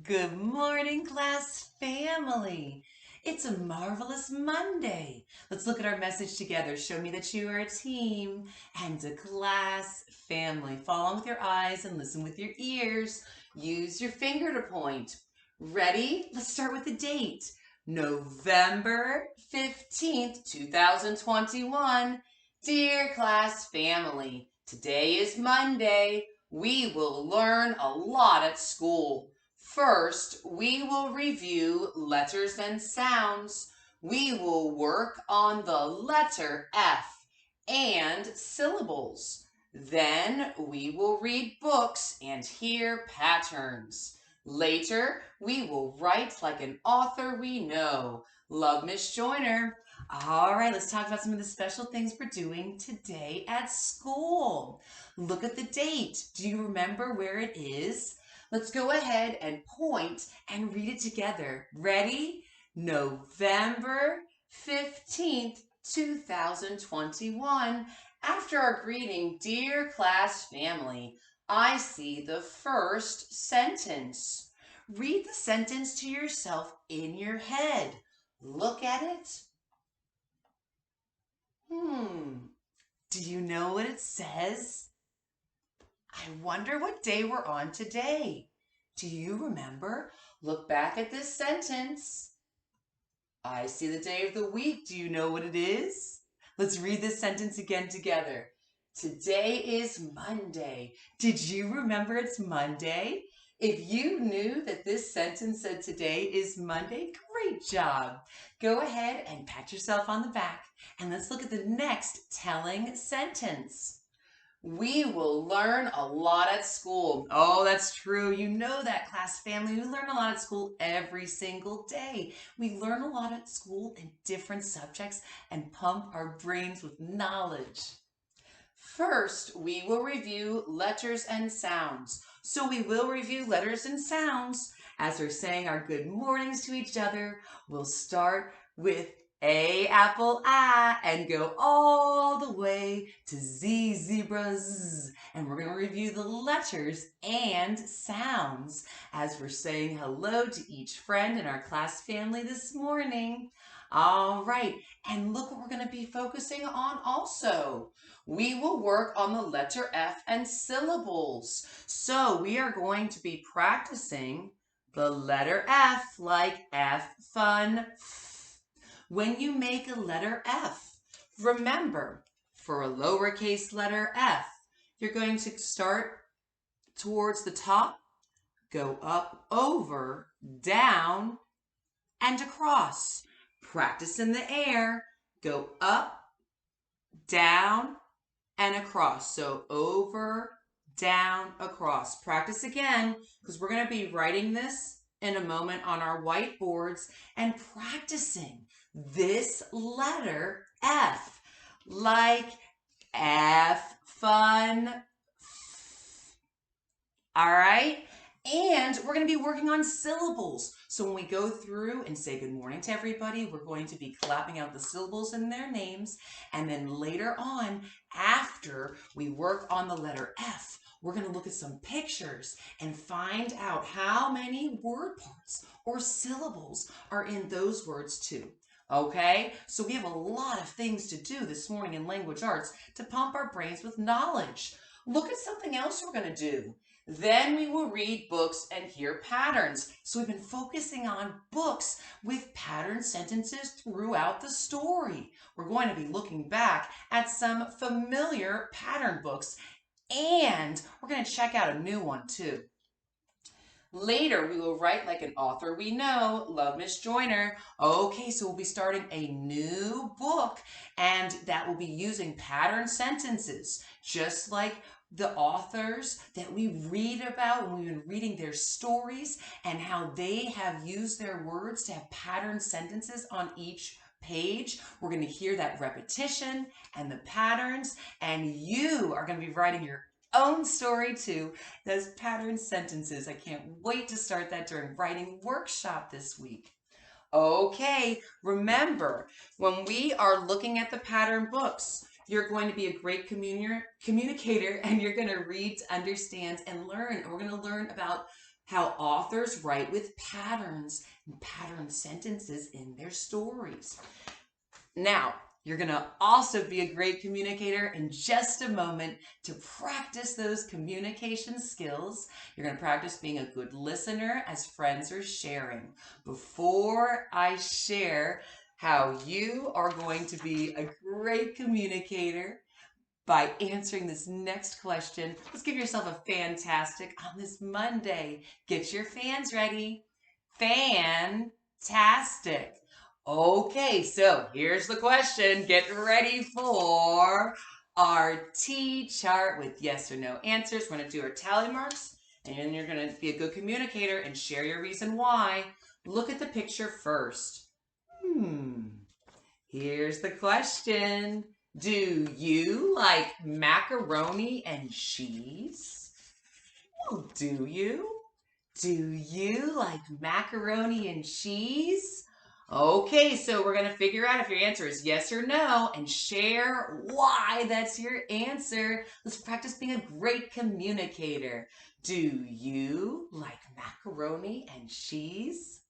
Good morning, class family. It's a marvelous Monday. Let's look at our message together. Show me that you are a team and a class family. Follow on with your eyes and listen with your ears. Use your finger to point. Ready? Let's start with the date. November 15th, 2021. Dear class family, today is Monday. We will learn a lot at school. First, we will review letters and sounds. We will work on the letter F and syllables. Then we will read books and hear patterns. Later, we will write like an author we know. Love, Miss Joyner. All right, let's talk about some of the special things we're doing today at school. Look at the date. Do you remember where it is? Let's go ahead and point and read it together. Ready? November 15th, 2021. After our greeting, dear class family, I see the first sentence. Read the sentence to yourself in your head. Look at it. Do you know what it says? I wonder what day we're on today. Do you remember? Look back at this sentence. I see the day of the week. Do you know what it is? Let's read this sentence again together. Today is Monday. Did you remember it's Monday? If you knew that this sentence said today is Monday, great job. Go ahead and pat yourself on the back and let's look at the next telling sentence. We will learn a lot at school. Oh, that's true. You know that, class family. We learn a lot at school every single day. We learn a lot at school in different subjects and pump our brains with knowledge. First, we will review letters and sounds. So we will review letters and sounds. As we're saying our good mornings to each other, we'll start with A, apple, I, and go all the way to Z, zebra, Z. And we're going to review the letters and sounds as we're saying hello to each friend in our class family this morning. All right, and look what we're going to be focusing on also. We will work on the letter F and syllables. So we are going to be practicing the letter F, like F, fun, F. When you make a letter F, remember, for a lowercase letter F, you're going to start towards the top, go up, over, down, and across. Practice in the air, go up, down, and across. So over, down, across. Practice again because we're going to be writing this in a moment on our whiteboards and practicing this letter F, like F, fun. All right? And we're going to be working on syllables. So when we go through and say good morning to everybody, we're going to be clapping out the syllables in their names. And then later on, after we work on the letter F, we're going to look at some pictures and find out how many word parts or syllables are in those words too. Okay, so we have a lot of things to do this morning in language arts to pump our brains with knowledge. Look at something else we're going to do. Then we will read books and hear patterns. So we've been focusing on books with pattern sentences throughout the story. We're going to be looking back at some familiar pattern books, and we're going to check out a new one too. Later, we will write like an author we know. Love, Miss Joyner. Okay, so we'll be starting a new book, and that will be using pattern sentences, just like the authors that we read about when we've been reading their stories and how they have used their words to have pattern sentences on each page. We're going to hear that repetition and the patterns, and you are going to be writing your own story too. Those pattern sentences. I can't wait to start that during writing workshop this week. Okay, remember, when we are looking at the pattern books, you're going to be a great communicator and you're going to read, understand, and learn. And we're going to learn about how authors write with patterns and pattern sentences in their stories. Now, you're going to also be a great communicator in just a moment to practice those communication skills. You're going to practice being a good listener as friends are sharing. Before I share how you are going to be a great communicator by answering this next question, let's give yourself a fantastic on this Monday. Get your fans ready. Fantastic. Okay, so here's the question. Get ready for our T chart with yes or no answers. We're going to do our tally marks, and then you're going to be a good communicator and share your reason why. Look at the picture first. Here's the question. Do you like macaroni and cheese? Oh, do you? Do you like macaroni and cheese? Okay, so we're going to figure out if your answer is yes or no and share why that's your answer. Let's practice being a great communicator. Do you like macaroni and cheese?